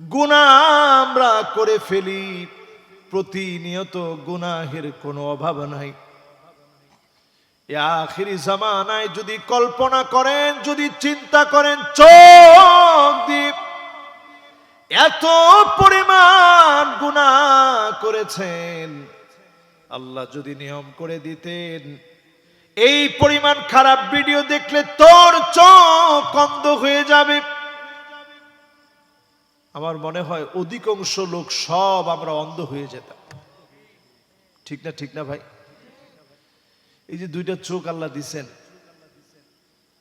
গুনাহ আমরা করে ফেলি, প্রতিনিয়ত গুনাহের কোনো অভাব নাই। আখিরি জামানায় যদি কল্পনা করেন, যদি চিন্তা করেন, চোখ দিয়ে এত পরিমাণ গুনাহ করেছেন, আল্লাহ যদি নিয়ম করে দিতেন এই পরিমাণ খারাপ ভিডিও দেখলে তোর চোখ অন্ধ হয়ে যাবে, আমার মনে হয় অধিকাংশ লোক সব আমরা অন্ধ হয়ে যেতাম। ঠিক না, ঠিক না ভাই? এই যে দুইটা চোখ আল্লাহ দিছেন,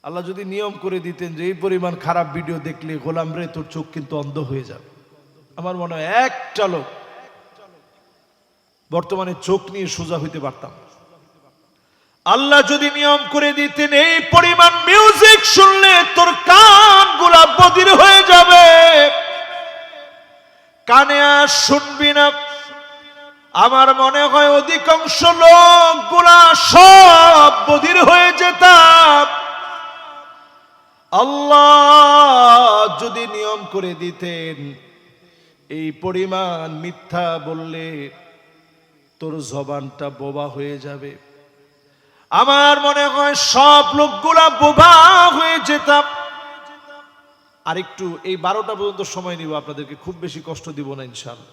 আল্লাহ যদি নিয়ম করে দিতেন যে এই পরিমাণ খারাপ ভিডিও দেখলে গোলাম রে তোর চোখ কিন্তু অন্ধ হয়ে যাবে, আমার মনে হয় একটা লোক বর্তমানে চোখ নিয়ে সোজা হইতে পারতাম। আল্লাহ যদি নিয়ম করে দিতেন এই পরিমাণ মিউজিক শুনলে তোর কানগুলা বধির হয়ে যাবে, কানে আর শুনবি না, আমার মনে হয় অধিকাংশ লোকগুলা সব বধির হয়ে যেতাম। আল্লাহ যদি নিয়ম করে দিতেন এই পরিমাণ মিথ্যা বললে তোর জবানটা বোবা হয়ে যাবে, আমার মনে হয় সব লোকগুলা বোবা হয়ে যেতাম। আরেকটু এই 12টা পর্যন্ত সময় নিব, আপনাদেরকে খুব বেশি কষ্ট দিব না ইনশাআল্লাহ।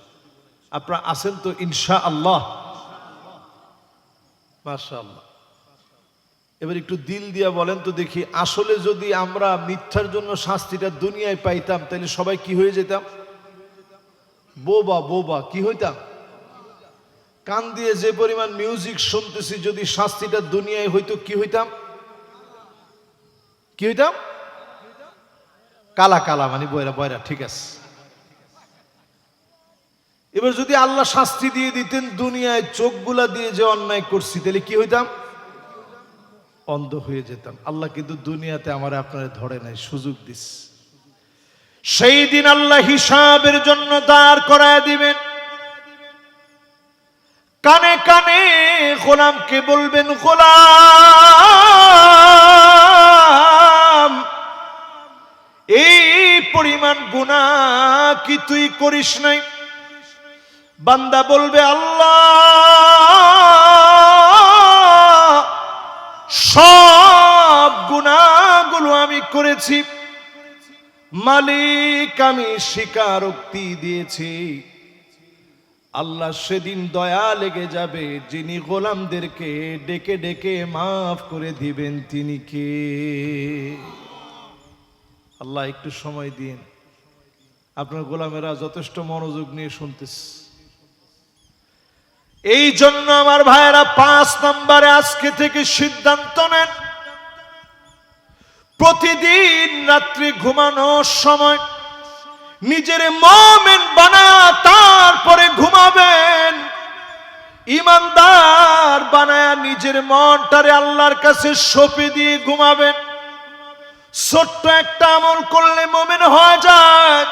আপনারা আছেন তো ইনশাআল্লাহ? মাশাআল্লাহ। এবার একটু দিল দিয়া বলেন তো দেখি, আসলে যদি আমরা মিথ্যার জন্য শাস্তিটা দুনিয়ায় পাইতাম তাহলে সবাই কি হয়ে যেতাম? বোবা। বোবা কি হইতাম? কান দিয়ে যে পরিমাণ মিউজিক শুনতেছি যদি শাস্তিটা দুনিয়ায় হইতো কি হইতাম? কি হইতাম? কালা কালা, মানে বয়রা বয়রা। ঠিক আছে, এবার যদি আল্লাহ শাস্তি দিয়ে দিতেন দুনিয়ায় চোখগুলা দিয়ে যে অন্যায় করছি তাহলে কি হইতাম? অন্ধ হয়ে যেতাম। আল্লাহ কিন্তু দুনিয়াতে আমার আপনারা ধরে নাই, সুযোগ দিস। সেই দিন আল্লাহ হিসাবের জন্য দাঁড় করায় দিবেন, কানে কানে গোলামকে বলবেন, গোলাম এই পরিমাণ গুনাহ কি তুই করিস নাই? বান্দা বলবে, আল্লাহ সব গুনাহগুলো আমি করেছি মালিক, আমি স্বীকারোক্তি দিয়েছি। আল্লাহ সেদিন দয়া লেগে যাবে, যিনি গোলামদেরকে ডেকে ডেকে মাফ করে দিবেন তিনি কে? আল্লাহ একটু সময় দিন, আপনার গোলামেরা যথেষ্ট মনোযোগ নিয়ে শুনতেছে। এই জন্য আমার ভাইয়েরা 5 নম্বরে আজকে থেকে সিদ্ধান্ত নেন, প্রতিদিন রাত্রি ঘুমানোর সময় নিজের মুমিন বানায়া তারপরে ঘুমাবেন, ইমানদার বানায়া নিজের মনটারে আল্লাহর কাছে সঁপে দিয়ে ঘুমাবেন। ছোট্ট একটা আমল করলে মুমিন হয়ে যায়।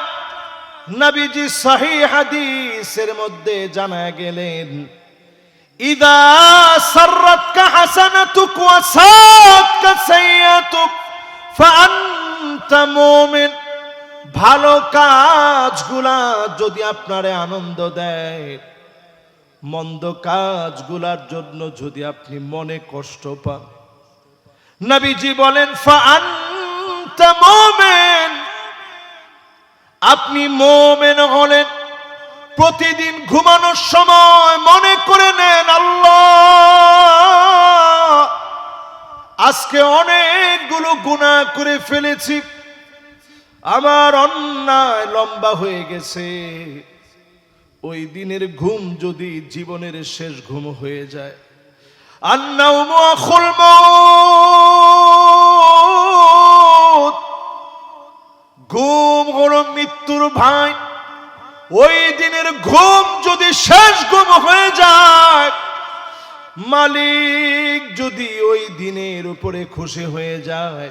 নবীজি সহিহ হাদিসের মধ্যে জানা গেলেন, ইদা সাররাতকা হাসানাতুক ওয়া সাআতকা সাইয়্যাতুক ফাআনতা মুমিন। ভালো কাজগুলা যদি আপনারে আনন্দ দেয়, মন্দ কাজগুলার জন্য যদি আপনি মনে কষ্ট পান, নবীজি বলেন ফাআনতা মুমিন, আপনি মুমিন হলেন। প্রতিদিন ঘুমানোর সময় মনে করে নেন, আল্লাহ আজকে অনেকগুলো গুনাহ করে ফেলেছি, আমার অন্যায় লম্বা হয়ে গেছে। ওই দিনের ঘুম যদি জীবনের শেষ ঘুম হয়ে যায়, আন-নাওমু আখুল মাউত, ঘুম হলো মৃত্যুর ভাই। ওই দিনের ঘুম যদি শেষ ঘুম হয়ে যায়, মালিক যদি ওই দিনের উপরে খুশি হয়ে যায়,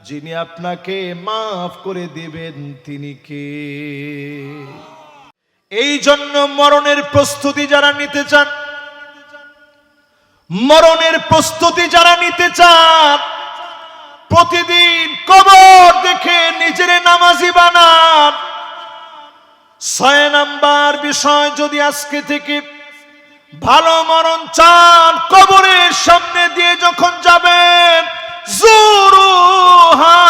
যিনি আপনাকে মাফ করে দিবেন তিনি কে? এই জন্য মরণের প্রস্তুতি যারা নিতে চান, মরণের প্রস্তুতি যারা নিতে চান, প্রতিদিন কবর দেখে নিজের নামাজি বানান। ছয় নাম্বার বিষয়, যদি আজকে থেকে ভালো মরণ চান, কবরের সামনে দিয়ে যখন যাবেন, জুরুহা,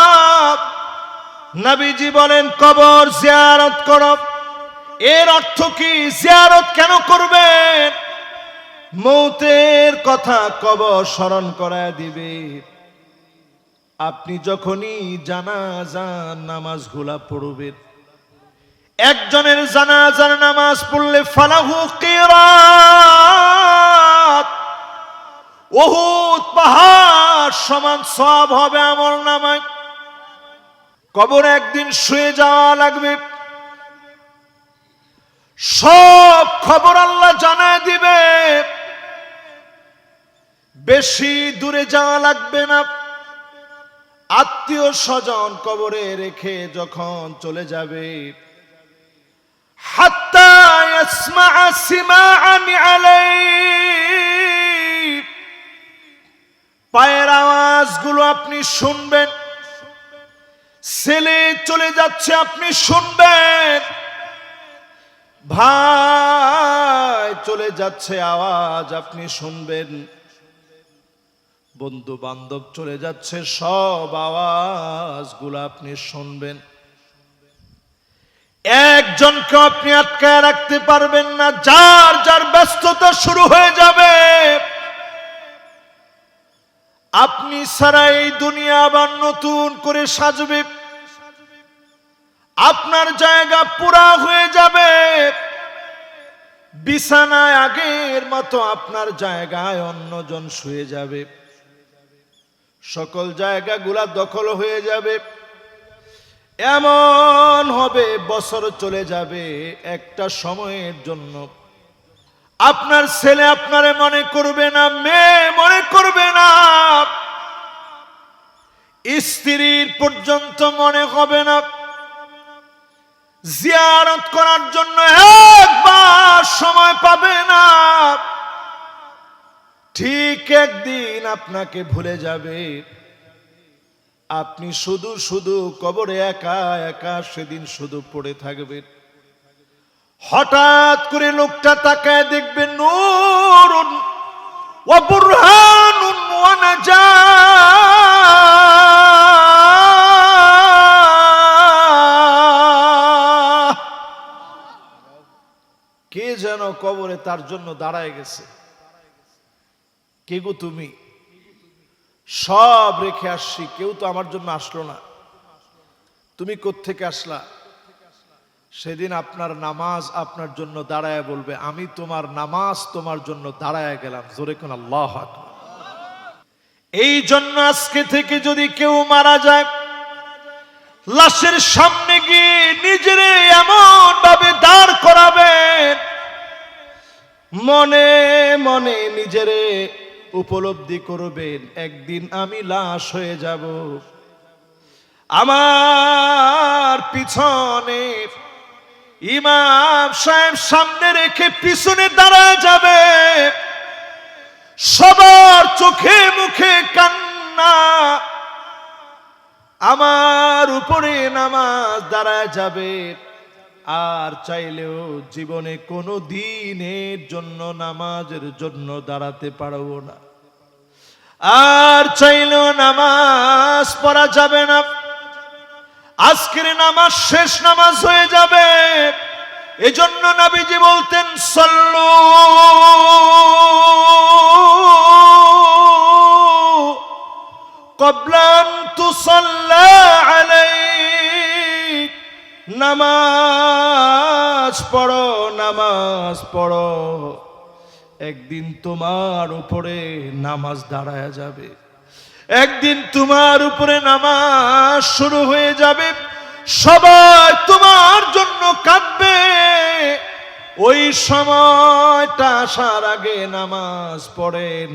নবীজি বলেন কবর জিয়ারত করো। এর অর্থ কি? জিয়ারত কেন করবেন? মৌতের কথা কবর স্মরণ করায় দিবে। আপনি যখনই জানাজার নামাজগুলা পড়বেন, একজনের জানাজার নামাজ পড়লে ফালাহু কিরাত, উহুদ পাহাড় সমান সওয়াব হবে আমলনামায়। কবর একদিন শুয়ে যাওয়া লাগবে, সব খবর আল্লাহ জানায় দিবে। বেশি দূরে যাওয়া লাগবে না। আত্মীয় স্বজন কবরে রেখে যখন চলে যাবে, হাত্তা ইয়াসমা'a সিমা'আন আলাইহি, পায়ের আওয়াজগুলো আপনি শুনবেন। ছেলে চলে যাচ্ছে, আপনি শুনবেন। ভাই চলে যাচ্ছে, আওয়াজ আপনি শুনবেন। বন্ধু বান্ধব চলে যাচ্ছে, সব আওয়াজগুলো আপনি শুনবেন। একজনকে আপনি আটকায় রাখতে পারবেন না, যার যার ব্যস্ততা শুরু হয়ে যাবে। আপনি ছাড়া এই দুনিয়া আবার নতুন করে সাজবে। আপনার জায়গা পুরা হয়ে যাবে। বিছানায় আগের মতো আপনার জায়গায় অন্যজন শুয়ে যাবে। সকল জায়গাগুলা দখল হয়ে যাবে। এমন হবে বছর চলে যাবে, একটা সময়ের জন্য আপনার ছেলে আপনারে মনে করবে না, মেয়ে মনে করবে না, স্ত্রীর পর্যন্ত মনে হবে না। জিয়ারত করার জন্য একবার সময় পাবে না। ঠিক একদিন আপনাকে ভুলে যাবে। আপনি শুধু শুধু কবরে একা একা সেদিন শুধু পড়ে থাকবেন। হঠাৎ করে লোকটা তাকায় দেখবে, নূরুন ওয়া বুরহানুন ওয়া নাজাহ। কে যেন কবরে তার জন্য দাঁড়ায় গেছে। কে গো তুমি? সব রেখে আসছি, কেউ তো আমার জন্য আসলো না। তুমি কোত্থেকে আসলা? সেদিন আপনার নামাজ আপনার জন্য দাঁড়ায় বলবে, আমি তোমার নামাজ তোমার জন্য দাঁড়ায় গেলাম। জোরে কোন আল্লাহু আকবার। এই জন্য আজকে থেকে যদি কেউ মারা যায়, লাশের সামনে গিয়ে নিজেরে এমন ভাবে দাঁড় করাবেন, মনে মনে নিজেরে উপলব্ধি করবেন, একদিন আমি লাশ হয়ে যাব। আমার পিছনে ইমাম সাহেব সামনে রেখে পিছনে দাঁড়ায় যাবে। সবার চোখে মুখে কান্না, আমার উপরে নামাজ দাঁড়ায় যাবে। আর চাইলেও জীবনে কোনো দিনের জন্য নামাজের জন্য দাঁড়াতে পারবো না। আর চাইলেও নামাজ পড়া যাবে না। আজকের নামাজ শেষ নামাজ হয়ে যাবে। এজন্য নবীজি বলতেন, সাল্লু ক্বাবলা আন তুসাল্লা আলাইক। নামাজ পড়ো, নামাজ পড়ো, একদিন তোমার উপরে নামাজ দাঁড়ায় যাবে। একদিন তোমার উপরে নামাজ শুরু হয়ে যাবে। সবাই তোমার জন্য কাঁদবে। ওই সময়টা আসার আগে নামাজ পড়েন।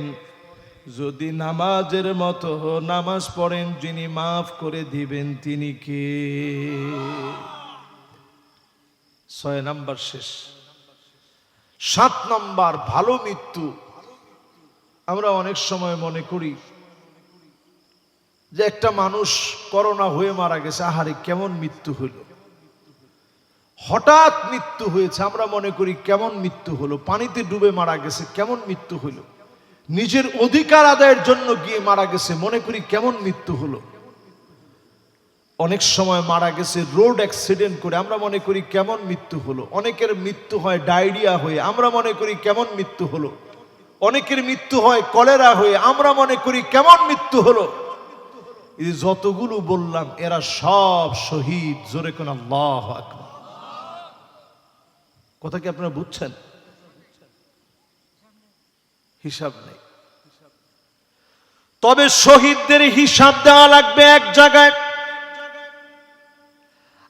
যদি নামাজের মতো নামাজ পড়েন, যিনি মাফ করে দিবেন তিনি কে? 6 নাম্বার শেষ। 7 নাম্বার, ভালো মৃত্যু। আমরা অনেক সময় মনে করি যে একটা মানুষ করোনা হয়ে মারা গেছে, আহারে কেমন মৃত্যু হইল। হঠাৎ মৃত্যু হয়েছে, আমরা মনে করি কেমন মৃত্যু হলো, পানিতে ডুবে মারা গেছে, কেমন মৃত্যু হলো। নিজের অধিকার আদায়ের জন্য গিয়ে মারা গেছে, মনে করি কেমন মৃত্যু হলো। অনেক সময় মারা গেছে রোড অ্যাক্সিডেন্ট করে, আমরা মনে করি কেমন মৃত্যু হলো। অনেকের মৃত্যু হয় ডায়রিয়া হয়ে, আমরা মনে করি কেমন মৃত্যু হলো। অনেকের মৃত্যু হয় কলেরা হয়ে, আমরা মনে করি কেমন মৃত্যু হলো। এই যতগুলো বললাম এরা সব শহীদ। জোরে কোন আল্লাহু আকবার। কথা কি আপনারা বুঝছেন? হিসাব নেই। তবে শহীদদের হিসাব দেওয়া লাগবে এক জায়গায়।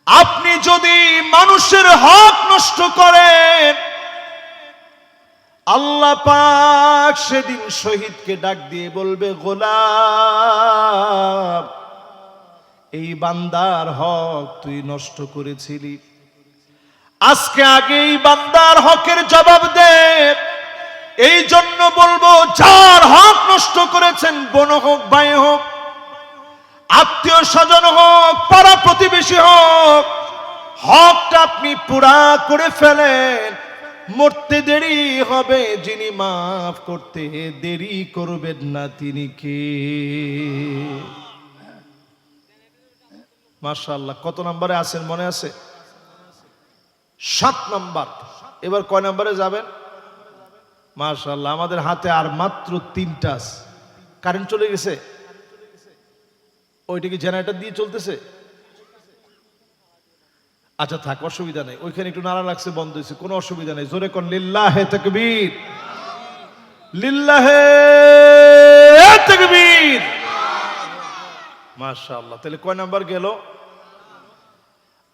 আপনি যদি মানুষের হক নষ্ট করেন, আল্লাহ পাক সেদিন শহীদকে ডাক দিয়ে বলবে, গোলাম, এই বান্দার হক তুই নষ্ট করেছিলি, আজকে আগে এই বান্দার হকের জবাব দে। এই জন্য বলবো, যার হক নষ্ট করেছেন, বোন হোক, ভাই হোক, আত্মীয় স্বজন হোক, পাড়া প্রতিবেশী হোক, হকটা আপনি পুরা করে ফেলেন। মরতে দেরি হবে, যিনি মাফ করতে দেরি করবেন না তিনি কে? মাশাআল্লাহ। কত নম্বরে আছেন মনে আছে? 7 নম্বর। এবার কয় নম্বরে যাবেন? মাশাআল্লাহ, আমাদের হাতে আর মাত্র 3টা। কারেন্ট চলে গেছে? ওইটা কি জেনারেটর দিয়ে চলতেছে? আচ্ছা থাক, অসুবিধা নেই। ওইখানে একটু নাড়া লাগছে, বন্ধ হয়েছে, কোনো অসুবিধা নেই। জোরে কোন লিল্লাহে তাকবীর, লিল্লাহে তাকবীর। মাশাআল্লাহ। তাহলে কয় নাম্বার গেল?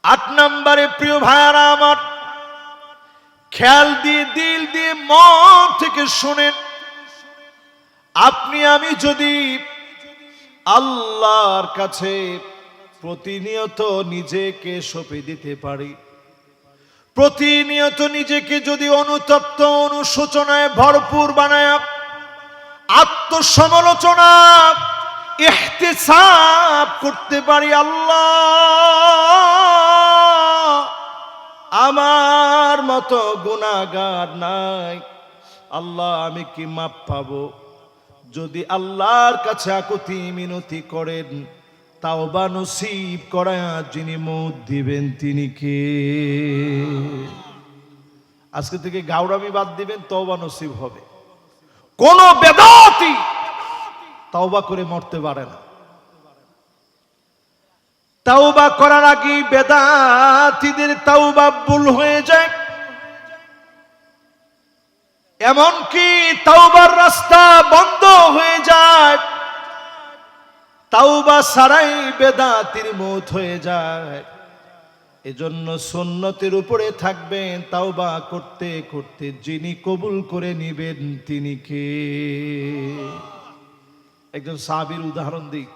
8 নম্বরে। প্রিয় ভাইয়ারা আমার, খেয়াল দিয়ে, দিল দিয়ে, মন থেকে শুনেন। আপনি আমি যদি আল্লাহর কাছে প্রতিনিয়ত নিজেকে সঁপে দিতে পারি, প্রতিনিয়ত নিজেকে যদি অনুতপ্ত, অনুশোচনায় ভরপুর বানায়, আত্মসমালোচনা, ইহতিসাব করতে পারি, আল্লাহ আমার মতো গুনাহগার নাই, আল্লাহ আমি কি মাপ পাবো? যদি আল্লাহর কাছে আকুতি মিনতি করেন, তাওবা নসিব করায় যিনি মউত দিবেন তিনি কে? আজকে থেকে গাউরামি বাদ দিবেন, তওবা নসিব হবে। কোন বেদাতি তওবা করে মরতে পারে না। তওবা করার আগে বেদাতীদের তওবা ভুল হয়ে যায়, এমনকি তওবার রাস্তা বন্ধ হয়ে যায়। তওবা ছাড়াই বেদাতির মউত হয়ে যায়। এজন্য সুন্নতের উপরে থাকবেন, তওবা করতে করতে যিনি কবুল করে নেবেন তিনি কে? একজন সাহাবীর উদাহরণ দিই।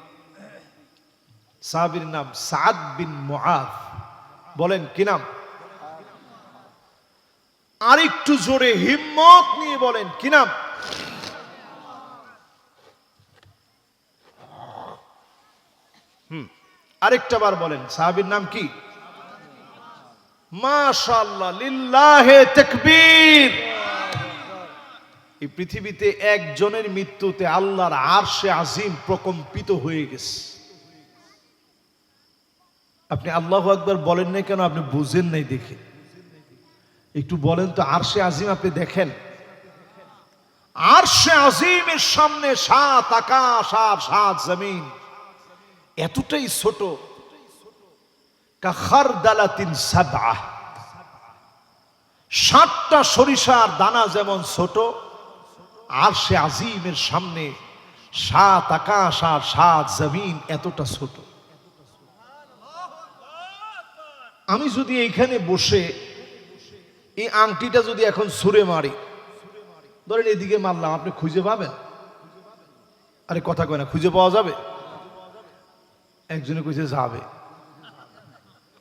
সাহাবীর নাম সাদ বিন মুআয। বলেন কি নাম? আরেকটু জোরে হিম্মত নিয়ে বলেন কি নাম? আরেকটা বার বলেন, সাহাবীর নাম কি? মাশাআল্লাহ, লিল্লাহে তাকবীর। এই পৃথিবীতে একজনের মৃত্যুতে আল্লাহর আরশে আজিম প্রকম্পিত হয়ে গেছে। আপনি আল্লাহু আকবার বলেন নাই কেন? আপনি বুঝেন নাই দেখে। একটু বলেন তো, আরশে আজিম আপনি দেখেন। আরশে আজিমের সামনে 7 আকাশ আর 7 জমিন এতটাই ছোট। কাখারদালাতিন সাবআ, 7টা সরিষার দানা যেমন ছোট, আরশে আজিমের সামনে 7 আকাশ আর 7 জমিন এতটা ছোট। আমি যদি এইখানে বসে এই আংটিটা যদি এখন ছুঁড়ে মারি, ধরেন এদিকে মারলাম, আপনি খুঁজে পাবেন? আরে কথা কয় না, খুঁজে পাওয়া যাবে? একজনে কইছে যাবে,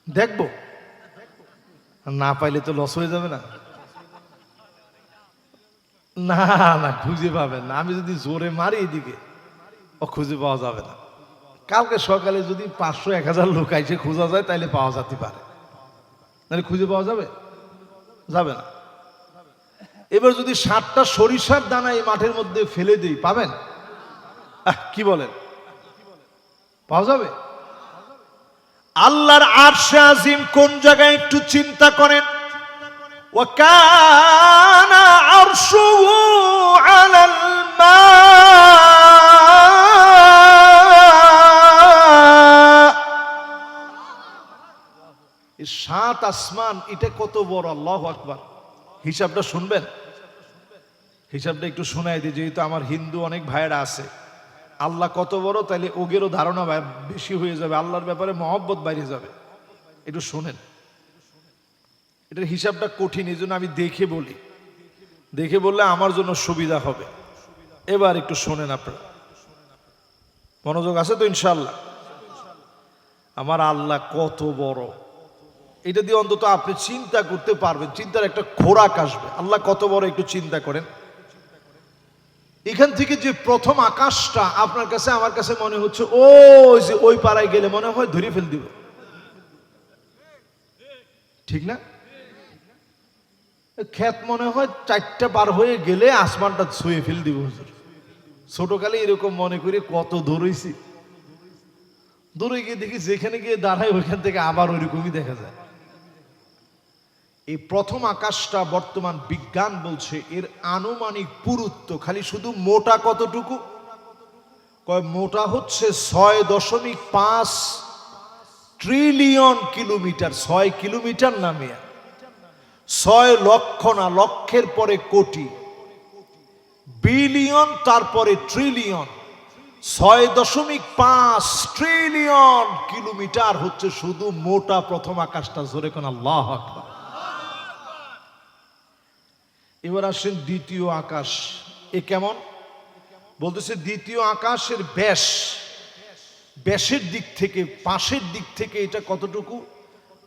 দেখবো। না পাইলে তো লস হয়ে যাবে না? না না, খুঁজে পাবেন না। আমি যদি জোরে মারি এদিকে, ও খুঁজে পাওয়া যাবে না। কালকে সকালে যদি 500-1000 লোক আইসে খোঁজা যায়, তাইলে পাওয়া যেতে পারে। নাহলে খুঁজে পাওয়া যাবে? যাবে না। এবার যদি 7টা সরিষার দানা এই মাঠের মধ্যে ফেলে দিই, পাবেন? কি বলেন, পাওয়া যাবে? আল্লাহর আরশে আজিম কোন জায়গায় একটু চিন্তা করেন। ওয়া কানা আরশুহু আলাল মা, এই 7 আসমান, এটা কত বড়! আল্লাহু আকবার। হিসাবটা শুনবেন? হিসাবটা একটু শোনাই দিই, যেহেতু আমার হিন্দু অনেক ভাইয়েরা আছে। আল্লাহ কত বড়, তাইলে ওগেরও ধারণা বেশি হয়ে যাবে, আল্লাহর ব্যাপারে মহব্বত বাইরে যাবে। একটু শোনেন, এটার হিসাবটা কঠিন, এই জন্য আমি দেখে বলি, দেখে বললে আমার জন্য সুবিধা হবে। এবার একটু শোনেন আপনারা, মনোযোগ আছে তো ইনশাআল্লাহ? আমার আল্লাহ কত বড়, এটা দিয়ে অন্তত আপনি চিন্তা করতে পারবেন, চিন্তার একটা খোরাক আসবে। আল্লাহ কত বড় একটু চিন্তা করেন। এখান থেকে যে প্রথম আকাশটা আপনার কাছে আমার কাছে মনে হচ্ছে ওই যে ওই পাড়ায় গেলে মনে হয় ধরে ফেল দিব, ঠিক না? ক্ষেত মনে হয় 4টা পার হয়ে গেলে আসমানটা ছুঁয়ে ফেল দিব। ছোটকালে এরকম মনে করে কত দৌড়েছি, দূরে গিয়ে দেখি যেখানে গিয়ে দাঁড়ায় ওইখান থেকে আবার ওইরকমই দেখা যায়। এই প্রথম আকাশটা বর্তমান বিজ্ঞান বলছে এর আনুমানিক পুরুত্ব খালি শুধু মোটা কতটুকু, কয় মোটা হচ্ছে 6.5 ট্রিলিয়ন কিলোমিটার। 6 কিলোমিটার নামে 6 লক্ষ না, লক্ষের পরে কোটি, বিলিয়ন, তারপরে ট্রিলিয়ন। 6.5 ট্রিলিয়ন কিলোমিটার হচ্ছে শুধু মোটা প্রথম আকাশটা। জোরে কোন আল্লাহু আকবার। এবার আসেন দ্বিতীয় আকাশ। এ কেমন? বলতেছে দ্বিতীয় আকাশের ব্যাসের দিক থেকে, পাশের দিক থেকে এটা কতটুকু?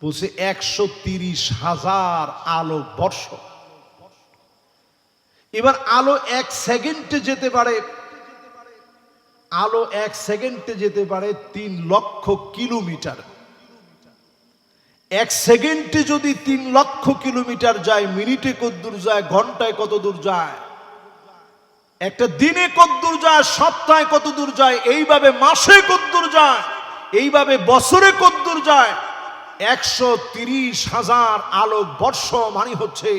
বলছে 130,000 আলোক বর্ষ। এবার আলো 1 সেকেন্ডে যেতে পারে, আলো 1 সেকেন্ডে যেতে পারে 3 লক্ষ কিলোমিটার। 1 সেকেন্ডে যদি 3 লক্ষ কিলোমিটার যায়, মিনিটে কতদূর যায়, ঘন্টায় কত দূর যায়, একটা দিনে কতদূর যায়, সপ্তাহে কত দূর যায়, এইভাবে মাসে কতদূর যায়, এইভাবে বছরে কতদূর যায়। 130,000 আলোক বর্ষ মানে হচ্ছে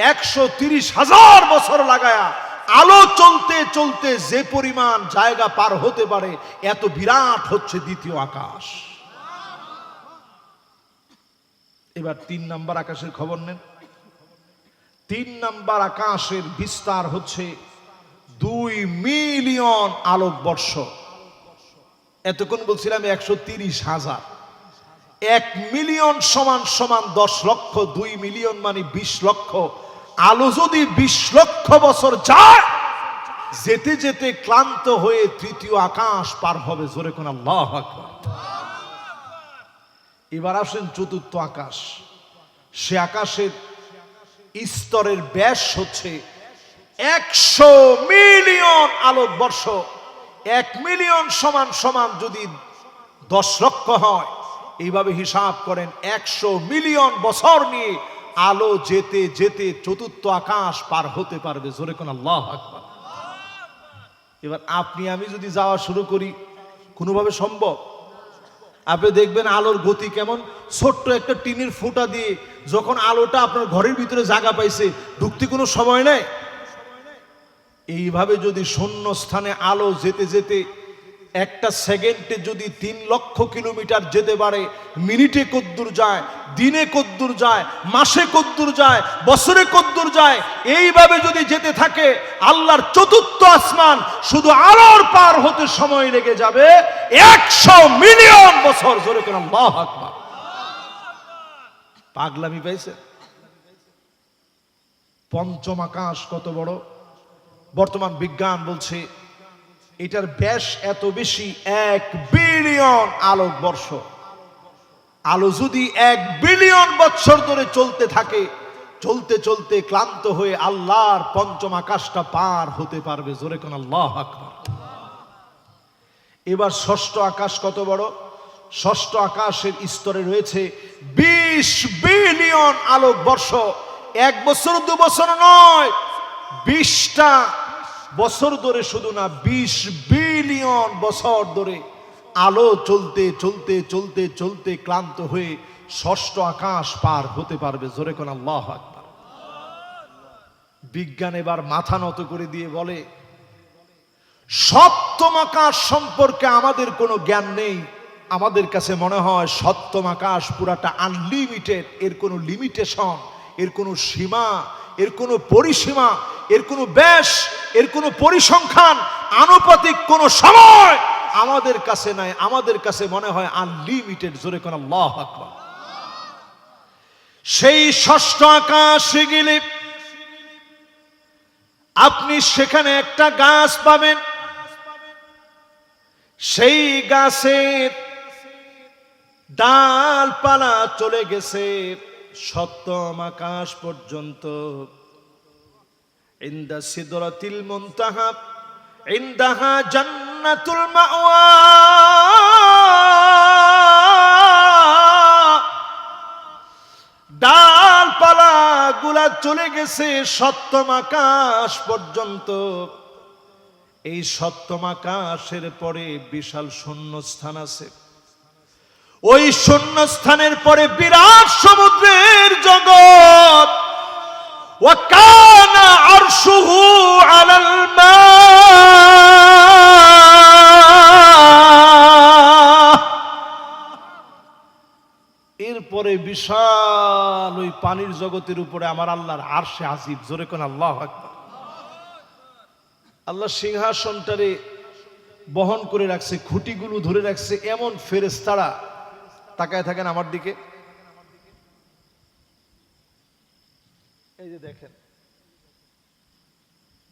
130,000 বছর লাগায়া আলো চলতে চলতে যে পরিমাণ জায়গা পার হতে পারে, এত বিরাট হচ্ছে দ্বিতীয় আকাশ। এবার 3 নাম্বার আকাশের খবর নেন। 3 নাম্বার আকাশের বিস্তার হচ্ছে 2 মিলিয়ন আলোক বর্ষ। এতক্ষণ বলছিলাম 130,000। 1 মিলিয়ন সমান সমান 10 লক্ষ, 2 মিলিয়ন মানে 20 লক্ষ। আলো যদি 20 লক্ষ বছর যায়, যেতে যেতে ক্লান্ত হয়ে তৃতীয় আকাশ পার হবে। জোরে কোন আল্লাহু আকবার। এবার আসেন চতুর্থ আকাশ। সে আকাশের স্তরের ব্যাস হচ্ছে 100 মিলিয়ন আলোক বর্ষ। 1 মিলিয়ন সমান সমান যদি 10 লক্ষ হয়, এইভাবে হিসাব করেন 100 মিলিয়ন বছর নিয়ে আলো যেতে যেতে চতুর্থ আকাশ পার হতে পারবে। জোরে কোন আল্লাহু আকবার। এবার আপনি আমি যদি যাওয়া শুরু করি, কোনোভাবে সম্ভব? আপনি দেখবেন আলোর গতি কেমন। ছোট্ট একটা টিনের ফুটা দিয়ে যখন আলোটা আপনার ঘরের ভিতরে জায়গা পাইছে, ঢুকতে কোনো সময় নেই। এইভাবে যদি শূন্য স্থানে আলো যেতে যেতে একটা সেকেন্ডে যদি 3 লক্ষ কিলোমিটার যেতে পারে, মিনিটে কতদূর যায়, দিনে কতদূর যায়, মাসে কতদূর যায়, বছরে কতদূর যায়, এইভাবে যদি যেতে থাকে, আল্লাহর চতুর্থ আসমান শুধু আলোর পার হতে সময় লেগে যাবে 100 মিলিয়ন বছর। জোরে কোন আল্লাহু আকবার। পাগলামি পাইছে? পঞ্চম আকাশ কত বড়? বর্তমান বিজ্ঞান বলছে এটার ব্যাস এত বেশি, 1 বিলিয়ন আলোক বর্ষ। আলো যদি 1 বিলিয়ন বছর ধরে চলতে থাকে, চলতে চলতে ক্লান্ত হয়ে আল্লাহর পঞ্চম আকাশটা পার হতে পারবে। জোরে কোন আল্লাহু আকবার। এবার ষষ্ঠ আকাশ কত বড়? ষষ্ঠ আকাশের স্তরে রয়েছে 20 বিলিয়ন আলোকবর্ষ। 1 বছর 2 বছর নয়, 20টা বছর ধরে, শুধু না 20 বিলিয়ন বছর ধরে আলো চলতে চলতে চলতে চলতে ক্লান্ত হয়ে ষষ্ঠ আকাশ পার হতে পারবে। জোরে কোন আল্লাহু আকবার। বিজ্ঞান এবার মাথা নত করে দিয়ে বলে, সপ্তম আকাশ সম্পর্কে আমাদের কোনো জ্ঞান নেই। আমাদের কাছে মনে হয় সপ্তম আকাশ পুরাটা আনলিমিটেড, এর কোনো লিমিটেশন, এর কোনো সীমা, এর কোনো পরিসীমা, এর কোনো ব্যাস, এর কোনো পরিসংখ্যান, আনুপাতিক কোনো সময় আমাদের কাছে নাই। আমাদের কাছে মনে হয় আনলিমিটেড। জোরে কোন আল্লাহু আকবার। সেই ষষ্ঠ আকাশে গেলে আপনি সেখানে একটা গাছ পাবেন। সেই গাছের ডালপালা চলে গেছে সপ্তম আকাশ পর্যন্ত। ইনদা সিদরাতিল মুনতাহা ইনদাহা জান্নাতুল মাওয়া। ডালপালা গুলা চলে গেছে সপ্তম আকাশ পর্যন্ত। এই সপ্তম আকাশের পরে বিশাল শূন্যস্থান আছে। ওই শূন্যস্থানের পরে বিরাট সমুদ্রের জগৎ। ওয়া কানা আরশুহু আলাল মা। এরপরে বিশাল ওই পানির জগতের উপরে আমার আল্লাহর আরশে আজিম। জোরে কোন আল্লাহু আকবার। আল্লাহ সিংহাসনটারে বহন করে রাখছে, খুঁটিগুলো ধরে রাখছে এমন ফেরেশতারা। তাকায় থাকেন আমার দিকে, এই যে দেখেন,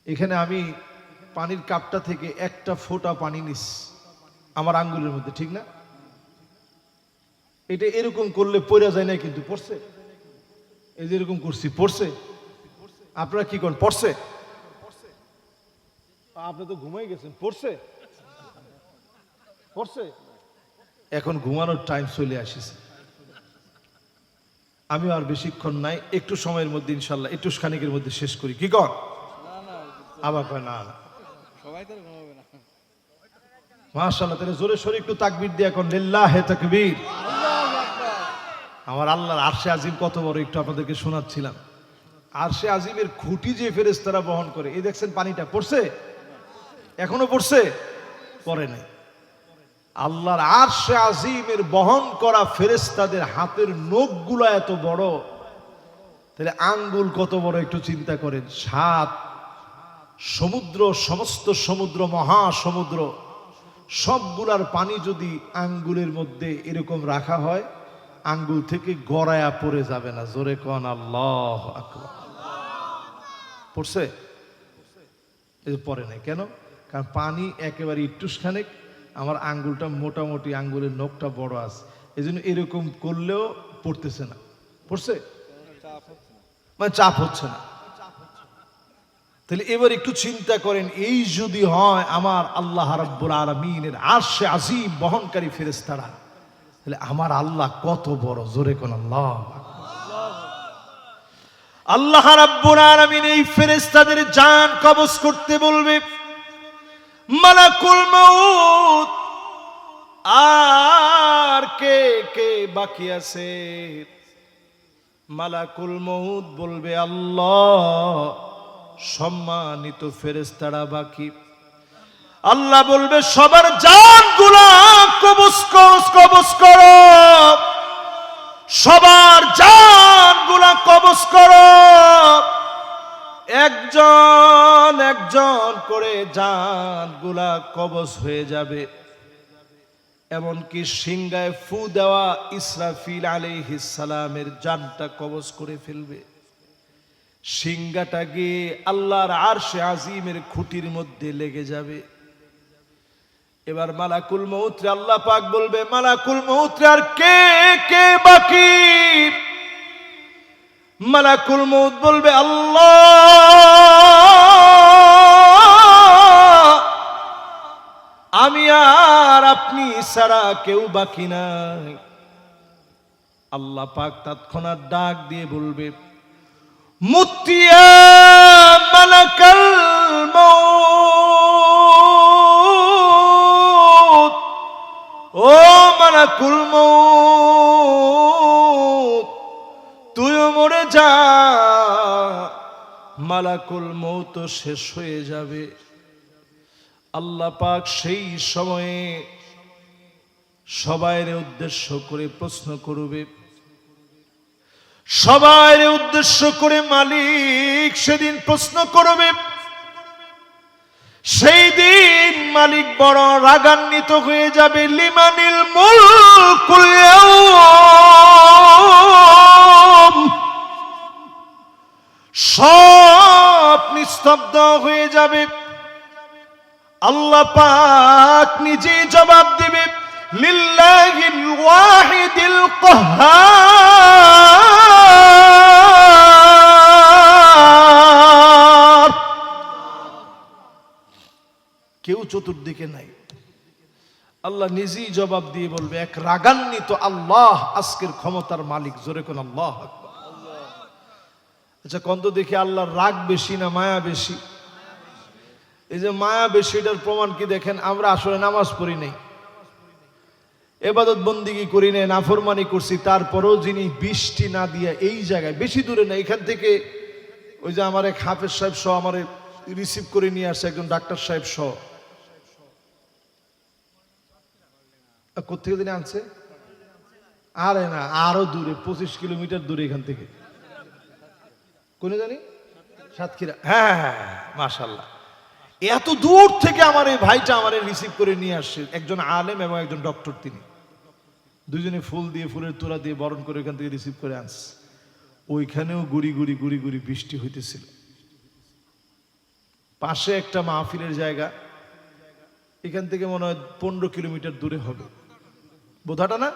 এখানে আমি পানির কাপটা থেকে একটা ফোঁটা পানি নিস আমার আঙ্গুলের মধ্যে, ঠিক না? এটা এরকম করলে পড়া যায় না, কিন্তু পড়ছে। এই যে এরকম করছি, পড়ছে। আপনারা কি করেন? পড়ছে? আপনি তো ঘুমাই গেছেন। পড়ছে? পড়ছে? এখন ঘুমানোর টাইম চলে আসিছে। আমি আর বেশিক্ষণ নাই, একটু সময়ের মধ্যে ইনশাল্লাহ, একটু খানিকের মধ্যে শেষ করি। কি কর? আবার কয় না না, সবাই তো ঘুমাবে না। মাশাআল্লাহ, তাহলে জোরে সোরে একটু তাকবীর দিয়ে এখন লিল্লাহি তাকবীর। আমার আল্লাহর আরশে আজিম কত বড় একটু আপনাদেরকে শোনাচ্ছিলাম। আরশে আজিমের খুঁটি যে ফেরেশতারা বহন করে, এই দেখছেন পানিটা পড়ছে? এখনো পড়ছে? পড়ে নাই। আল্লাহর আরশে আজিমের বহন করা ফেরেশতাদের হাতের নখগুলো এত বড়, তাহলে আঙ্গুল কত বড় একটু চিন্তা করেন। 7 সমুদ্র, সমস্ত সমুদ্র, মহাসমুদ্র, সবগুলার পানি যদি আঙ্গুলের মধ্যে এরকম রাখা হয়, আঙ্গুল থেকে গড়ায়া পড়ে যাবে না। জোরে কোন আল্লাহু আকবার। পড়ছে? এই পড়ে নাই কেন? কারণ পানি একেবারে একটুখানেক, আমার আঙ্গুলটা মোটামুটি, আঙ্গুলের নখটা বড় আছে, এই জন্য এরকম করলেও পড়তেছে না। পড়ছে? মানে চাপ হচ্ছে না। তাহলে এবার একটু চিন্তা করেন, এই যদি হয় আমার আল্লাহ রাব্বুল আলামিনের আরশে আজিম বহনকারী ফেরেশতারা, তাহলে আমার আল্লাহ কত বড়। জোরে কোন আল্লাহ। আল্লাহ রাব্বুল আলামিন এই ফেরেশতাদের জান কবজ করতে বলবে। মালাকুল মউত আর কে কে বাকি আছে? মালাকুল মউত বলবে আল্লাহ, সম্মানিত ফেরেশতারা বাকি। আল্লাহ বলবে সবার জানগুলা কবজ করো, সবার জানগুলা কবজ করো। একজন একজন করে জানগুলা কবজ হয়ে যাবে। এমনকি সিংহায় ফু দেওয়া ইসরাফিল আলাইহিস সালামের জানটা কবজ করে ফেলবে। সিংহাটা গিয়ে আল্লাহর আরশে আজিমের খুঁটির মধ্যে লেগে যাবে। এবার মালাকুল মউত রে আল্লাহ পাক বলবে, মালাকুল মউত রে আর কে কে বাকি? মালাকুল মউত বলবে আল্লাহ, আমি আর আপনি ছাড়া কেউ বাকি নাই। আল্লাহ পাক তৎক্ষণাৎ ডাক দিয়ে বলবে, মুতিয়া মালাকাল মউত, ও মালাকুল মউত তুইও মরে যা। মালাকুল মউত শেষ হয়ে যাবে। আল্লাহ পাক সেই সময়ে সবাইর উদ্দেশ্য করে প্রশ্ন করবে, সবাইর উদ্দেশ্য করে মালিক সেদিন প্রশ্ন করবে। সেই দিন মালিক বড় রাগান্বিত হয়ে যাবে। লিমানিল মুলকুল ইয়াউম, সব নিস্তব্ধ হয়ে যাবে। আল্লাহ পাক নিজেই জবাব দিবে, লিল্লাহিল ওয়াহিদিল কাহ্হার। কেউ চতুর্দিকে নাই, আল্লাহ নিজেই জবাব দিয়ে বলবে, এক রাগান্বিত আল্লাহ আজকের ক্ষমতার মালিক। জোরে কোন আল্লাহ আকবার। আচ্ছা কন্ত দেখি আল্লাহর রাগ বেশি না মায়া বেশি? এই যে মায়া বেশি, এটার প্রমাণ কি দেখেন, আমরা আসলে নামাজ পড়ি নাই, ইবাদত বন্দিগি করি নাই, নাফরমানি করছি, তারপরেও যিনি বৃষ্টি না দিয়া এই জায়গায়, বেশি দূরে না, এখান থেকে ওই যে আমার এক হাফেজ সাহেব সহ আমার রিসিভ করে নিয়ে আসছে একজন ডাক্তার সাহেব সহ। কোথেকে তিনি আনছে? আরে না, আরো দূরে, 25 কিলোমিটার দূরে এখান থেকে। কোনে জানি? সাতক্ষীরা। হ্যাঁ হ্যাঁ, মাশাআল্লাহ। এত দূর থেকে আমার এই ভাইটা আমার রিসিভ করে নিয়ে আসছে, একজন আলেম এবং একজন ডক্টর। তিনি দুইজনে ফুল দিয়ে, ফুলের তোড়া দিয়ে বরণ করে এখান থেকে রিসিভ করে আনছে। ওইখানেও গুড়ি গুড়ি গুড়ি গুড়ি বৃষ্টি হইতেছিল। পাশে একটা মাহফিলের জায়গা, এখান থেকে মনে হয় 15 কিলোমিটার দূরে হবে, বোধাটা না?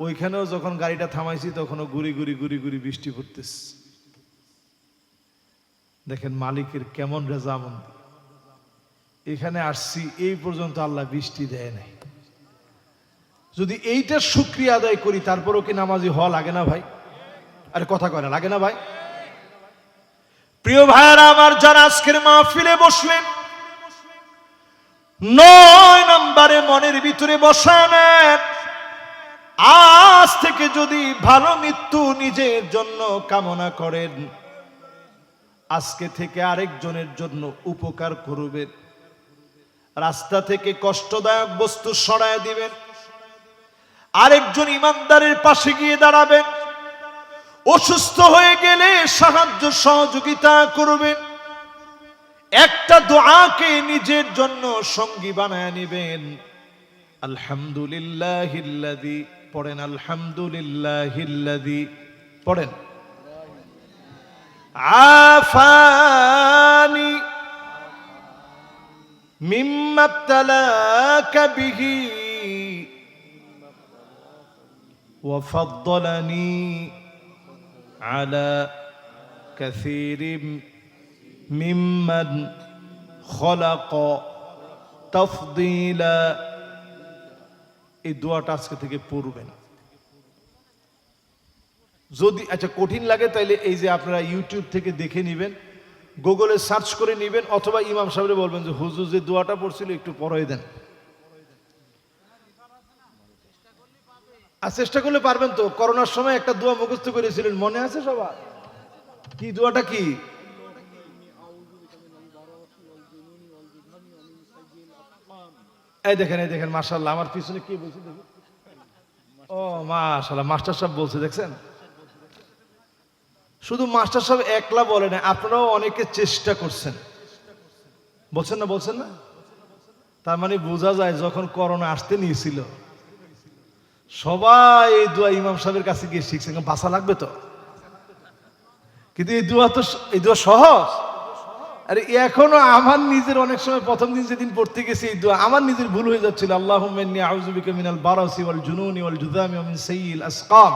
ওইখানেও যখন গাড়িটা থামাইছি তখনও গুড়ি গুড়ি গুড়ি গুড়ি বৃষ্টি পড়তেছে। দেখেন মালিকের কেমন রেজামন্দি। এখানে আসছি, এই পর্যন্ত আল্লাহ বৃষ্টি দেয় নাই। যদি এইটার শুকরিয়া আদায় করি তারপরও কি নামাজি হওয়া লাগে না ভাই? আরে কথা কয় না, লাগে না ভাই? প্রিয় ভাইরা আমার, যারা আজকের মাহফিলে বসলেন, 9 নম্বরে মনের ভিতরে বসায় নেন, আজ থেকে যদি ভালো মৃত্যু নিজের জন্য কামনা করেন, আজকে থেকে আরেকজনের জন্য উপকার করবেন। রাস্তা থেকে কষ্টদায়ক বস্তু সরায় দিবেন, আরেকজন ইমানদারের পাশে গিয়ে দাঁড়াবেন, অসুস্থ হয়ে গেলে সাহায্য সহযোগিতা করবেন। একটা দোয়াকে নিজের জন্য সঙ্গী বানায় নেবেন। আলহামদুলিল্লাহিল্লাযী, পড়েন আলহামদুলিল্লাহিল্লাযী, পড়েন আফানি মিম্মা ইবতালাকা বিহি ওয়া ফাদ্দালানি আলা কাসীরিম মিম্মান খলাকা তাফদীলা। এই দোয়াটা আজকে থেকে পড়বেন। যদি আচ্ছা কঠিন লাগে তাইলে এই যে আপনারা ইউটিউব থেকে দেখে নেবেন, গুগলে সার্চ করে নেবেন, অথবা ইমাম সাহেবরে বলবেন যে হুজুর যে দোয়াটা পড়ছিল একটু পড়াই দেন। আর চেষ্টা করলে পারবেন তো। করোনার সময় একটা দোয়া মুখস্থ করেছিলেন, মনে আছে সবার? কি দোয়াটা? কি? এই দেখেন, এই দেখেন, মাশাআল্লাহ, আমার পিছনে কি বলছে দেখুন। ও মাশাআল্লাহ, মাস্টার সাহেব বলছে, দেখছেন? শুধু মাস্টার সাহেব একলা বলে না, আপনারাও অনেকে চেষ্টা করছেন, বলছেন না? বলছেন না? তার মানে বোঝা যায় যখন করোনা আসতে নিয়েছিল সবাই এই দোয়া ইমাম সাহেবের কাছে গিয়ে শিখছেন, বাঁচা লাগবে তো। কিন্তু এই দোয়া সহজ। আরে এখনো আমার নিজের অনেক সময় প্রথম দিন যেদিন পড়তে গেছি এই দোয়া, আমার নিজের ভুল হয়ে যাচ্ছিল। আল্লাহুম্মা ইন্নী আউযু বিকা মিনাল বারাসি ওয়াল জুনুনি ওয়াল জুযামি ওয়া মিন সাইয়্যিল আসকাম।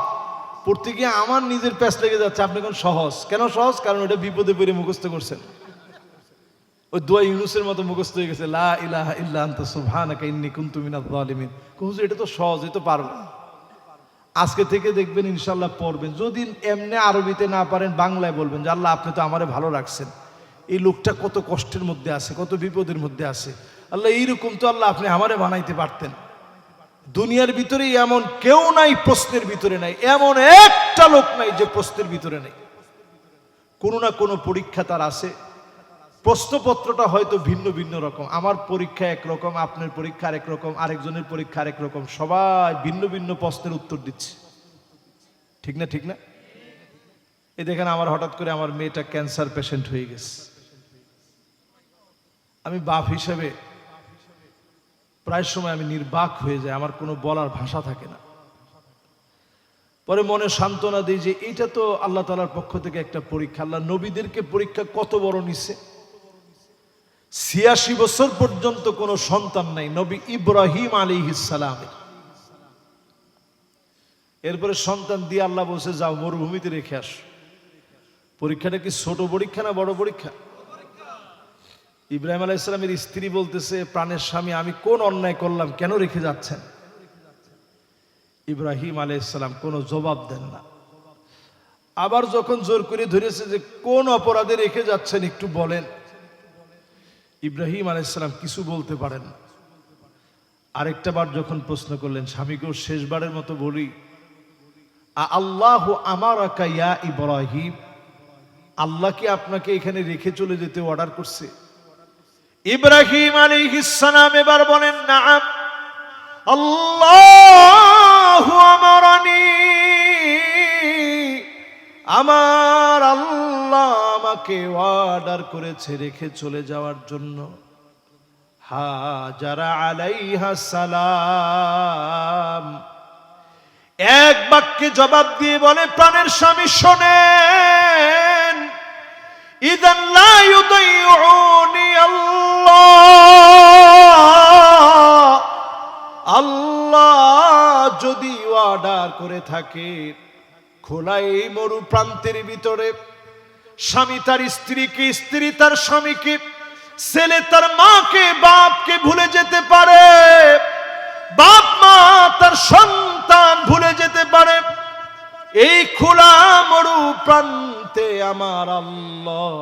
পড়তে গিয়ে আমার নিজের প্যাচ লেগে যাচ্ছে। আপনি কোন সহজ? কেন সহজ? কারণ ওটা বিপদে পড়ে মুখস্থ করছেন। ওই দোয়া ইউনূসের মতো মুখস্থ হয়ে গেছে, লা ইলাহা ইল্লা আনতা সুবহানাকা ইন্নী কুনতু মিনাজ জালিমিন। হুজুর এটা তো সহজ, এটা তো পারবো। আজকে থেকে দেখবেন ইনশাআল্লাহ পড়বেন। যদি এমনি আরবিতে না পারেন বাংলায় বলবেন যে আল্লাহ আপনি তো আমারে ভালো রাখছেন, এই লোকটা কত কষ্টের মধ্যে আছে, কত বিপদের মধ্যে আছে, আল্লাহ এইরকম তো আল্লাহ আপনি আমারে বানাইতে পারতেন। দুনিয়ার ভিতরে এমন কেউ নাই প্রশ্নের ভিতরে নাই, এমন একটা লোক নাই যে প্রশ্নের ভিতরে নেই। কোনো না কোনো পরীক্ষা তার আছে। প্রশ্নপত্রটা হয়তো ভিন্ন ভিন্ন রকম, আমার পরীক্ষা একরকম, আপনার পরীক্ষা আরেক রকম, আরেকজনের পরীক্ষা আরেক রকম, সবাই ভিন্ন ভিন্ন প্রশ্নের উত্তর দিচ্ছে। ঠিক না? ঠিক না? এই দেখেন আমার হঠাৎ করে আমার মেয়েটা ক্যান্সার পেশেন্ট হয়ে গেছে। আমি বাপ হিসেবে প্রায় সময় আমি নির্বাক হয়ে যাই, আমার কোনো বলার ভাষা থাকে না। পরে মনে সান্ত্বনা দিই যে এটা তো আল্লাহ তাআলার পক্ষ থেকে একটা পরীক্ষা। আল্লাহ নবীদেরকে পরীক্ষা কত বড় নিছে। ৮৬ বছর পর্যন্ত কোনো সন্তান নাই নবী ইব্রাহিম আলাইহিস সালামের। এরপরে সন্তান দিয়ে আল্লাহ বলছে যাও মরুভূমিতে রেখে আস। পরীক্ষাটা কি ছোট পরীক্ষা না বড় পরীক্ষা? ইব্রাহিম আলাইহিস সালামের স্ত্রী বলতেছে, প্রাণের স্বামী আমি কোন অন্যায় করলাম, কেন রেখে যাচ্ছেন? ইব্রাহিম আলাইহিস সালাম কোনো জবাব দেন না। আবার যখন জোর করে ধরেছে যে কোন অপরাধে রেখে যাচ্ছেন একটু বলেন, ইব্রাহিম আলাইহিস সালাম কিছু বলতে পারেন না। আরেকটা বার যখন প্রশ্ন করলেন, স্বামীকেও শেষবারের মতো বলি, আল্লাহু আমারাকা ইয়া ইব্রাহিম, আল্লাহ কি আপনাকে এখানে রেখে চলে যেতে অর্ডার করছে? ইব্রাহিম আলাইহিস সালাম এবার বলেন, নাআম আল্লাহু আমারানি, আমার আল্লাহ আমাকে অর্ডার করেছে রেখে চলে যাওয়ার জন্য। হাজারা আলাইহা সালাম এক বাক্যে জবাব দিয়ে বলে, প্রাণের স্বামী শোনেন, ইদান লা ইউদাইউনি আল্লাহ, আল্লাহ যদি অর্ডার করে থাকে খোলা এই মরু প্রান্তের ভিতরে স্বামী তার স্ত্রীকে, স্ত্রী তার স্বামীকে, ছেলে তার মাকে, বাপকে ভুলে যেতে পারে, বাপ মা তার সন্তান ভুলে যেতে পারে, এই খোলা মরু প্রান্তে আমার আল্লাহ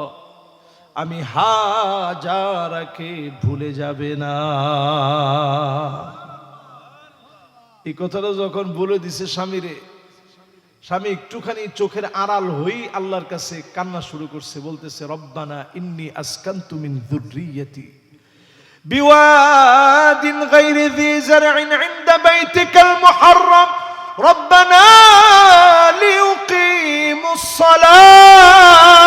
আমি হাজারাকে ভুলে যাবে না। এই কথাটা যখন বলে দিছে স্বামীরে, স্বামী একটুখানি চোখের আড়াল হই আল্লাহর কাছে কান্না শুরু করছে, বলতেছে, রব্বানা ইন্নী আসকানতু মিন যুররিয়্যাতি বিওয়াদিন গায়রি যী যারইন ইনদা বাইতিকাল মুহাররাম রব্বানা লিয়ুকিমুস সালাহ।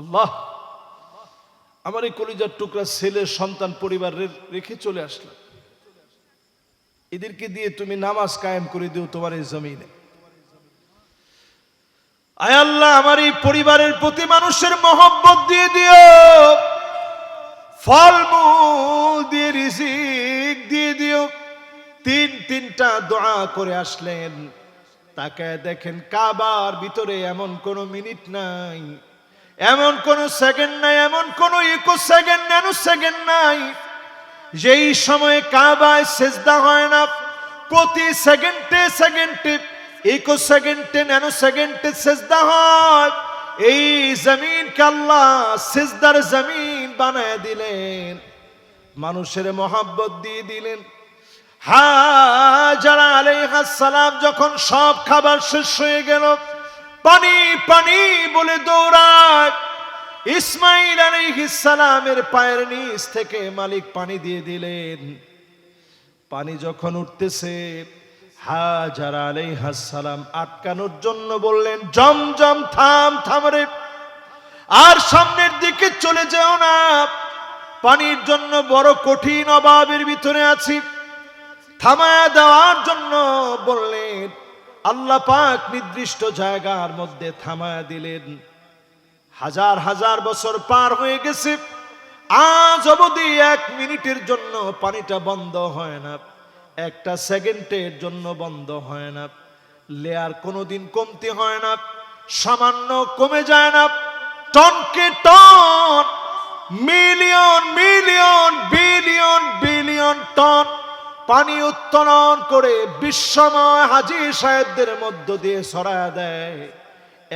আল্লাহ, আমার এই কলিজার টুকরা ছেলে সন্তান পরিবার রেখে চলে আসলাম, এদেরকে দিয়ে তুমি নামাজ কায়েম করে দিও তোমার এই জমিনে। আয় আল্লাহ, আমার এই পরিবারের প্রতি মানুষের মহব্বত দিয়ে দিও, ফলমূল দিয়ে রিজিক দিয়ে দিও। তিনটা দোয়া করে আসলেন। তাকায় দেখেন কাবার ভিতরে এমন কোন মিনিট নাই, এমন কোন সেকেন্ড নাই, এমন কোন ইকো সেকেন্ড, ন্যানো সেকেন্ড নাই যেই সময়ে কাবায় সেজদা হয় না। প্রতি সেকেন্ডে সেকেন্ডে, ইকো সেকেন্ডে, ন্যানো সেকেন্ডে সেজদা হয়। এই জমিনকে আল্লাহ সেজদার জমিন বানায় দিলেন, মানুষের মহব্বত দিয়ে দিলেন। হাজারা আলাইহিস সালাম যখন সব খাবার শেষ হয়ে গেল, পানি পানি বলে দৌড়ায়। ইসমাইল আলাইহিস সালামের পায়ের নিচ থেকে মালিক পানি দিয়ে দিলেন। পানি যখন উঠতেছে, হাজারা আলাইহিস সালাম আটকানোর জন্য বললেন, জমজম থাম থাম রে, আর সামনের দিকে চলে যেও না, পানির জন্য বড় কঠিন অভাবের ভিতরে আছি। থামায়া দেওয়ার জন্য বললেন, আল্লাহ পাক নির্দিষ্ট জায়গার মধ্যে থামায়া দিলেন। হাজার হাজার বছর পার হয়ে গেছে, আজ অবধি 1 মিনিটের জন্য পানিটা বন্ধ হয় না, একটা সেকেন্ডের জন্য বন্ধ হয় না, লেয়ার কোনোদিন কমতি হয় না। সামান্য কমে যায় না, টনকে ton, million million billion billion ton পানি উত্তোলন করে বিশ্বময় হাজী সাহেবদের মধ্য দিয়ে ছড়ায় দেয়।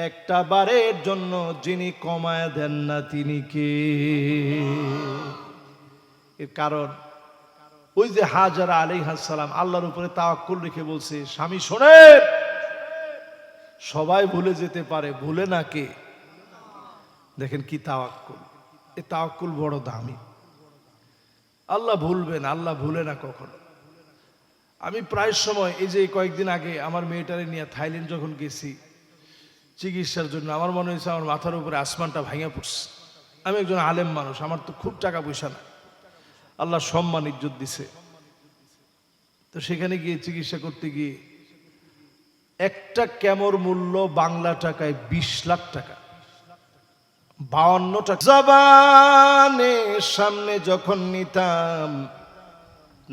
একটা বারের জন্য যিনি কমায় দেন না তিনি কে? এর কারণ ওই যে হাজারা আলাইহিস সালাম আল্লাহর উপরে তাওয়াক্কুল রেখে বলছে, স্বামী শোনেন, সবাই ভুলে যেতে পারে, ভুলে না কে? দেখেন কি তাওয়াক্কুল, এই তাওয়াক্কুল বড় দামি। আল্লাহ ভুলবেন, আল্লাহ ভুলে না কখনো। আমি প্রায় সময় এই যে কয়েকদিন আগে আমার মেয়েটারে নিয়ে থাইল্যান্ড যখন গেছি চিকিৎসার জন্য, আমার মনে হয়েছে আমার মাথার উপরে আসমানটা ভাঙা পড়ছে। আমি একজন আলেম মানুষ, আমার তো খুব টাকা পয়সা না, আল্লাহ সম্মান ইজ্জত দিছে। তো সেখানে গিয়ে চিকিৎসা করতে গিয়ে একটা কেমোর মূল্য বাংলা টাকায় 20 লাখ টাকা, 52 টাকা। জবানের সামনে যখন নিতাম,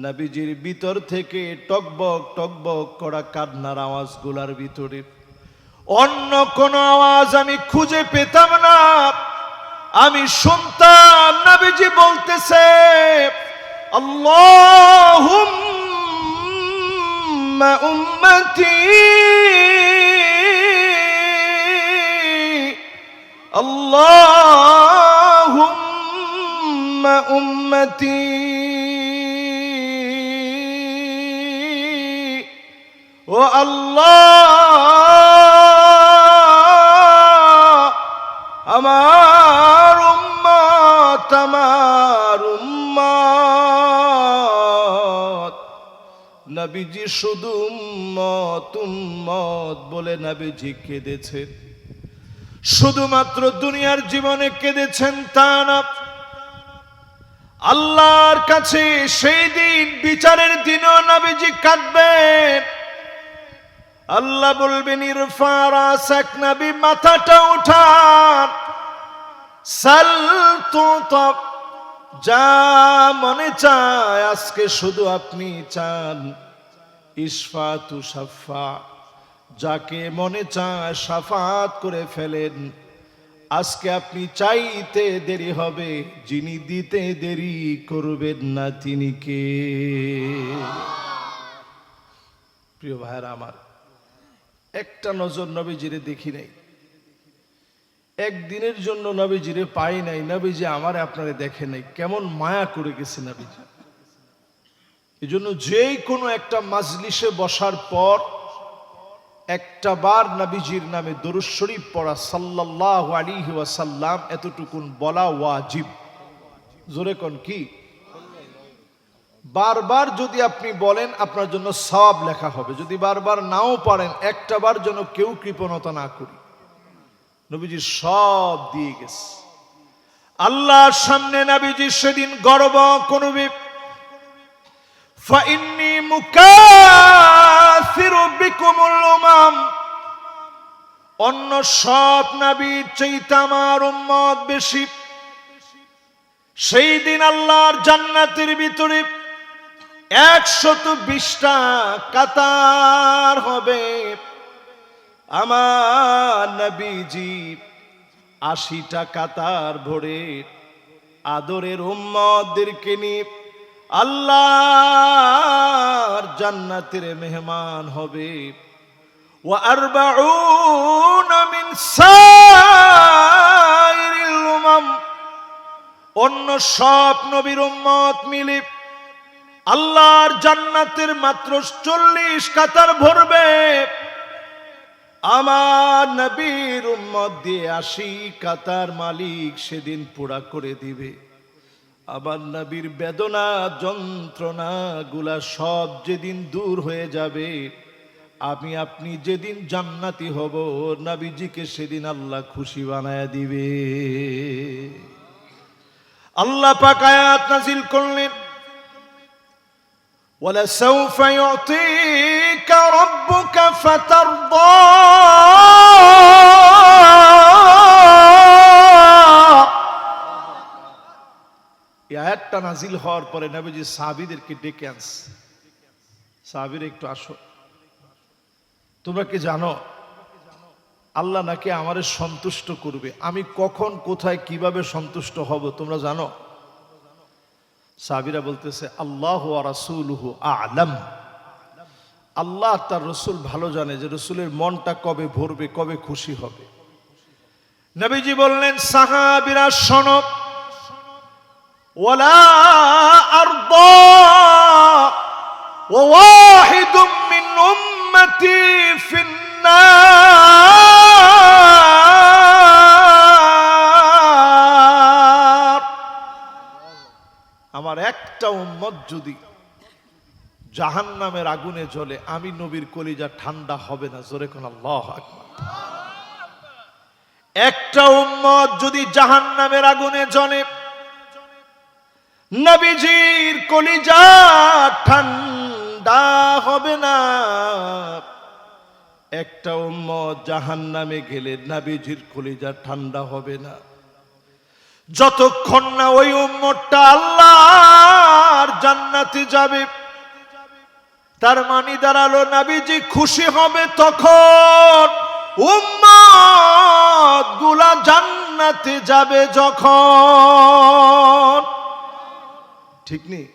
নবীজির ভিতর থেকে টকবক টকবক করা কান্নার আওয়াজগুলার ভিতরে অন্য কোন আওয়াজ আমি খুঁজে পেতাম না। আমি শুনতাম নবীজি বলতেছে, আল্লাহুম্মা উম্মতি, আল্লাহুম্মা উম্মতি, ও আল্লাহ আমার উম্মত, আমার উম্মত। নবীজি শুধু উম্মত উম্মত বলে নবীজি কেঁদেছেন। শুধুমাত্র দুনিয়ার জীবনে কেঁদেছেন তা না, আল্লাহর কাছে সেই দিন বিচারের দিনও নবীজি কাঁদবেন। আল্লাহ বলবেন, ইরফা রাসাক, নবী মাথাটা উঠান, সাল তুতব, যা মনে চায় আজকে শুধু আপনি চান, ইশফা তুশাফা, যাকে মনে চায় শাফাত করে ফেলেন। আজকে আপনি চাইতে দেরি হবে, যিনি দিতে দেরি করবেন না তিনি কে? প্রিয় ভাইরা আমার, একটা নজর নবীজিরে দেখি নাই, একদিনের জন্য নবীজিরে পাই নাই, নবীজি আমারে আপনারে দেখে নাই, কেমন মায়া করে গেছে নবীজি। এই জন্য যেই কোনো একটা মাজলিসে বসার পর একটা বার নবীজির নামে দরুদ শরীফ পড়া সাল্লাল্লাহু আলাইহি ওয়াসাল্লাম এতটুকুন বলা ওয়াজিব। জোরে কোন কি? বারবার যদি আপনি বলেন আপনার জন্য সওয়াব লেখা হবে, যদি বারবার নাও পারেন একটা বার যেন কেউ কৃপণতা না করি। নবীজি সব দিয়ে গেছে আল্লাহর সামনে। নবীজি সেদিন গর্ব করবে, ফাইন্নী মুকাসিরু বিকুমুল উমাম, অন্য সব নবীর চাইতে আমার উম্মত বেশি। সেই দিন আল্লাহর জান্নাতের ভিতরে 120টা কাতার হবে, আমার নবীজি 80টা কাতার ভরে আদরের উম্মতদেরকে নিয়ে আল্লাহর জান্নাতের মেহমান হবে। ওয়া আরবাউনা মিন সাইরিল উমাম, অন্য সব নবীর উম্মত মিলে আল্লাহর জান্নাতের মাত্র 40 কাতার ভরবে, আমার নবীর উম্মত দিয়ে 80 কাতার মালিক সেদিন পুরা করে দিবে। আমার নবীর বেদনা যন্ত্রণা গুলা সব যেদিন দূর হয়ে যাবে, আমি আপনি যেদিন জান্নাতি হব, নবীজিকে সেদিন আল্লাহ খুশি বানায়া দিবে। আল্লাহ পাক আয়াত নাযিল করলেন, وَلَسَوْفَ يُعْطِيكَ رَبُّكَ فَتَرْضَى, এই আয়াতটা নাজিল হওয়ার পরে নবীজি সাহাবীদেরকে ডেকে আনছে, সাহাবীরা একটু আসো, তোমরা কি জানো আল্লাহ নাকি আমারে সন্তুষ্ট করবে। আমি কখন কোথায় কিভাবে সন্তুষ্ট হব তোমরা জানো? সাহাবীরা বলতেছে আল্লাহু ওয়া রাসূলুহু আ'লাম, আল্লাহ তার রসুল ভালো জানে যে রসুলের মনটা কবে ভরবে, কবে খুশি হবে। নবীজি বললেন সাহাবীরা শোনো, ওয়ালা আরদা ওয়া ওয়াহিদুম মিন উম্মতি ফিন্নার, আমার একটা উম্মত যদি জাহান্নামের আগুনে জ্বলে আমি নবীর কলিজা ঠান্ডা হবে না। জোরে কোন আল্লাহু আকবার। একটা উম্মত যদি জাহান্নামের আগুনে জ্বলে নবীজির কলিজা ঠান্ডা হবে না। একটা উম্মত জাহান্নামে গেলে নবীজির কলিজা ঠান্ডা হবে না যতক্ষণ না ওই উম্মতটা আল্লাহর জান্নাতে যাবে। তার মানে দাঁড়ালো নবীজি খুশি হবে তখন উম্মত গুলা জান্নাতে যাবে যখন। ঠিক নেই?